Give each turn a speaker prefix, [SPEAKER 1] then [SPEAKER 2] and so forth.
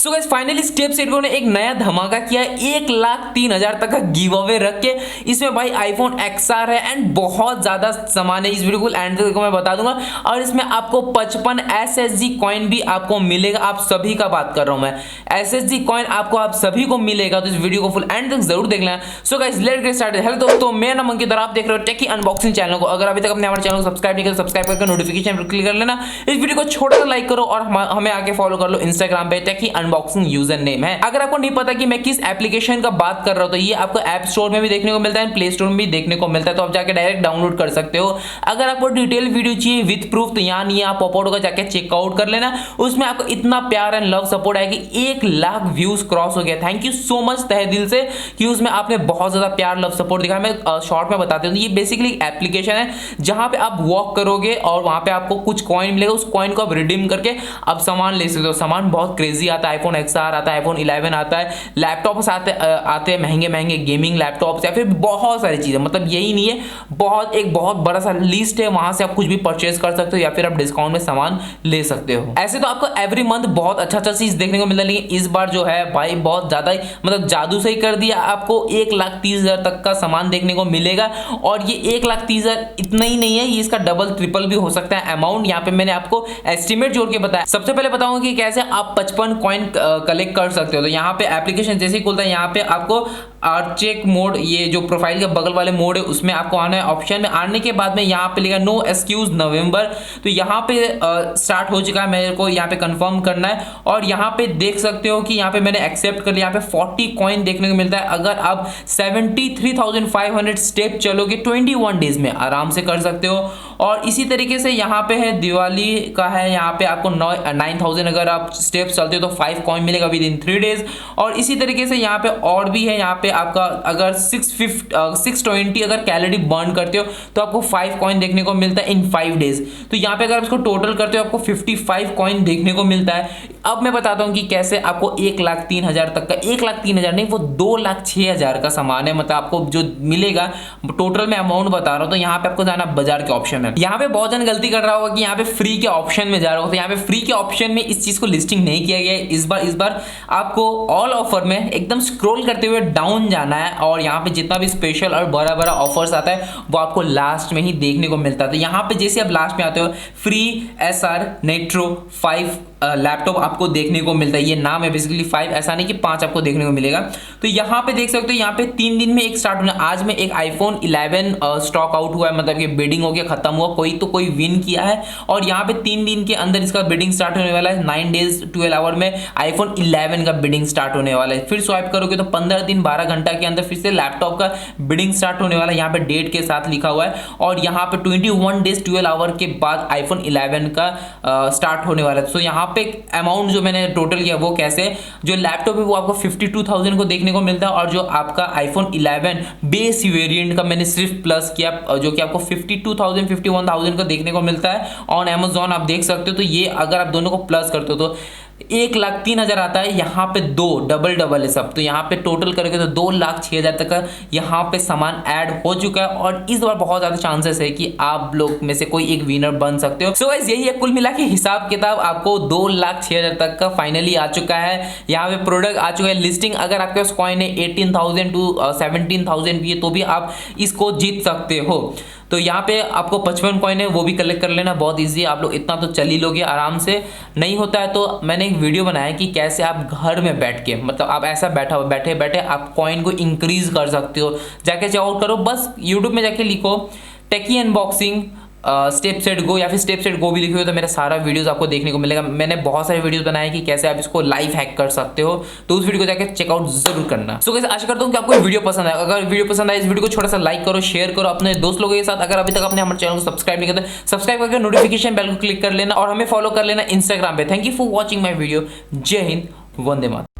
[SPEAKER 1] So guys finally StepSetGo ने एक नया धमाका किया है, 1,03,000 तक का गिव अवे रख के। इसमें भाई iPhone XR है एंड बहुत ज्यादा सामान है। इस वीडियो को एंड तक मैं बता दूंगा और इसमें आपको 55 SSG कॉइन भी आपको मिलेगा। आप सभी का बात कर रहा हूं मैं, SSG कॉइन आपको आप सभी को मिलेगा, तो इस वीडियो को फुल एंड तक जरूर देख लेना। So guys let's get started. Hello दोस्तों, मैं नाम अंकित और आप देख रहे हो टेकी अनबॉक्सिंग चैनल को। अगर अभी तक अपने हमारे चैनल को सब्सक्राइब नहीं किया तो सब्सक्राइब करके नोटिफिकेशन पर क्लिक कर लेना। इस वीडियो को छोटा सा लाइक करो और हमें आगे फॉलो कर लो इंस्टाग्राम पे, टेकी अनबॉक्सिंग यूजर नेम है। अगर आपको नहीं पता कि मैं किस एप्लीकेशन का बात कर रहा हूं तो ये आपको ऐप स्टोर में भी देखने को मिलता है, प्ले स्टोर में भी देखने को मिलता है, तो आप जाके डायरेक्ट डाउनलोड कर सकते हो। अगर आपको डिटेल वीडियो चाहिए विद प्रूफ तो यहाँ नहीं, आप पॉपआउट होकर जाके चेकआउट कर लेना। उसमें आपको इतना प्यार एंड लव सपोर्ट है कि 1 लाख व्यूज क्रॉस हो गया। थैंक यू सो मच तहे दिल से कि उसमें आपने बहुत ज्यादा प्यार लव सपोर्ट दिखाया। मैं शॉर्ट में बताते हूँ, ये बेसिकली एक एप्लीकेशन है जहां पे आप वॉक करोगे और वहां पे आपको कुछ कॉइन मिलेगा। उस कॉइन को आप रिडीम करके आप सामान ले सकते हो। सामान बहुत क्रेजी आता है, iPhone XR आता है, iPhone 11 आता है, लैपटॉप्स आते हैं महंगे महंगे गेमिंग लैपटॉप्स या फिर बहुत सारी चीजें। मतलब यही नहीं है, बहुत बड़ा सा लिस्ट है, वहां से आप कुछ भी परचेज कर सकते हो या फिर आप डिस्काउंट में सामान ले सकते हो। ऐसे तो आपको एवरी मंथ बहुत अच्छा चीज देखने को मिलता है, लेकिन इस बार जो है भाई बहुत ज्यादा ही मतलब जादू से ही कर दिया। आपको 1,30,000 तक का सामान देखने को मिलेगा और ये 1,30,000 इतना ही नहीं है, ये इसका डबल ट्रिपल भी हो सकता है अमाउंट। यहाँ पे मैंने आपको एस्टिमेट जोड़ के बताया। सबसे पहले बताऊंगा कि कैसे आप 55 कॉइन कलेक्ट कर सकते हो। तो यहाँ पे एप्लीकेशन जैसे ही खुलता है, यहाँ पे आपको चेक मोड, ये जो प्रोफाइल के बगल वाले मोड है उसमें आपको आना है। ऑप्शन में आने के बाद में यहाँ पे लिखा नो एक्सक्यूज नवंबर, तो यहाँ पे स्टार्ट हो चुका है, मेरे को यहाँ पे कंफर्म करना है। और यहाँ पे देख सकते हो कि यहाँ पे मैंने एक्सेप्ट कर लिया। यहाँ पे 40 कॉइन देखने को मिलता है। अगर आप 73,500 स्टेप चलोगे 21 डेज में आराम से कर सकते हो। और इसी तरीके से यहाँ पे है दिवाली का है, यहाँ पे आपको 9,000 अगर आप स्टेप चलते हो तो 5 कॉइन मिलेगा विद इन 3 डेज। और इसी तरीके से यहाँ पे और भी है, यहाँ पे आपका अगर 620 अगर कैलोरी बर्न करते हो तो आपको 5 कॉइन देखने को मिलता है इन 5 डेज। तो यहाँ पे अगर आप इसको टोटल करते हो आपको 55 कॉइन देखने को मिलता है। अब मैं बताता हूँ कि कैसे आपको 1,03,000 तक का, 1,03,000 नहीं वो 2,06,000 का सामान है, मतलब आपको जो मिलेगा टोटल में अमाउंट बता रहा हूँ। तो यहाँ पे आपको जाना बाजार के ऑप्शन में। यहाँ पे बहुत जन गलती कर रहा होगा कि यहाँ पे फ्री के ऑप्शन में जा रहा होगा, तो यहाँ पे फ्री के ऑप्शन में इस चीज को लिस्टिंग नहीं किया गया है इस बार आपको ऑल ऑफर में एकदम स्क्रॉल करते हुए डाउन जाना है और यहाँ पे जितना भी स्पेशल और बड़ा ऑफर्स आता है वो आपको लास्ट में ही देखने को मिलता है। तो यहाँ पे जैसे आप लास्ट में आते हो फ्री Acer nitro 5 लैपटॉप आपको देखने को मिलता है। ये नाम है बेसिकली 5, ऐसा नहीं कि 5 आपको देखने को मिलेगा। तो यहाँ पे देख सकते हो, यहाँ पे 3 दिन में एक स्टार्ट होना। आज में एक iPhone 11 स्टॉक आउट हुआ है, मतलब कि बिडिंग हो गया, खत्म हुआ, कोई विन किया है। और यहाँ पे 3 दिन के अंदर इसका बिडिंग स्टार्ट होने वाला है। 9 डेज 12 आवर में iPhone 11 का बिडिंग स्टार्ट होने वाला है। फिर स्वाइप करोगे तो 15 दिन 12 घंटा के अंदर फिर से लैपटॉप का बिडिंग स्टार्ट होने वाला है। यहाँ पे डेट के साथ लिखा हुआ है। और यहाँ पे 21 डेज 12 आवर के बाद iPhone 11 का स्टार्ट होने वाला है। तो यहाँ पे अमाउंट जो मैंने टोटल किया वो कैसे, जो लैपटॉप है वो आपको 52,000 को देखने को मिलता है और जो आपका iPhone 11 बेस वेरिएंट का मैंने सिर्फ प्लस किया जो कि आपको 52,000 51,000 को देखने को मिलता है ऑन Amazon, आप देख सकते हो। तो ये अगर आप दोनों को प्लस करते हो तो 1,03,000 आता है। यहाँ पे दो डबल है सब, तो यहाँ पे टोटल करके तो 2,06,000 तक का यहाँ पे सामान ऐड हो चुका है। और इस बार बहुत ज्यादा चांसेस है कि आप लोग में से कोई एक विनर बन सकते हो। सो गाइस यही है कुल मिला के हिसाब किताब, आपको 2,06,000 तक का फाइनली आ चुका है। यहाँ पे प्रोडक्ट आ चुका है। लिस्टिंग अगर आपके पास कॉइन है 18,000 टू 17,000 भी है तो भी आप इसको जीत सकते हो। तो यहाँ पे आपको 55 कॉइन है, वो भी कलेक्ट कर लेना, बहुत इजी है। आप लोग इतना तो चल ही लोगे आराम से। नहीं होता है तो मैंने एक वीडियो बनाया कि कैसे आप घर में बैठ के, मतलब आप ऐसा बैठे आप कॉइन को इंक्रीज कर सकते हो। जाके चेकआउट करो, बस यूट्यूब में जाके लिखो टेकी अनबॉक्सिंग StepSetGo या फिर StepSetGo भी लिखे हो तो मेरा सारा वीडियोस आपको देखने को मिलेगा। मैंने बहुत सारे वीडियोस बनाए कि कैसे आप इसको लाइव हैक कर सकते हो, तो उस वीडियो को जाकर चेकआउट जरूर करना। सो गाइस आशा करता हूँ कि आपको वीडियो पसंद आए। अगर वीडियो पसंद आए इस वीडियो को छोटा सा लाइक करो, शेयर करो अपने दोस्त लोगों के साथ। अगर अभी तक आपने हमारे चैनल को सब्सक्राइब नहीं किया तो सब्सक्राइब करके नोटिफिकेशन बेल को क्लिक कर लेना और हमें फॉलो कर लेना इंस्टाग्राम पे। Thank you for watching my video. जय हिंद, वंदे मातरम।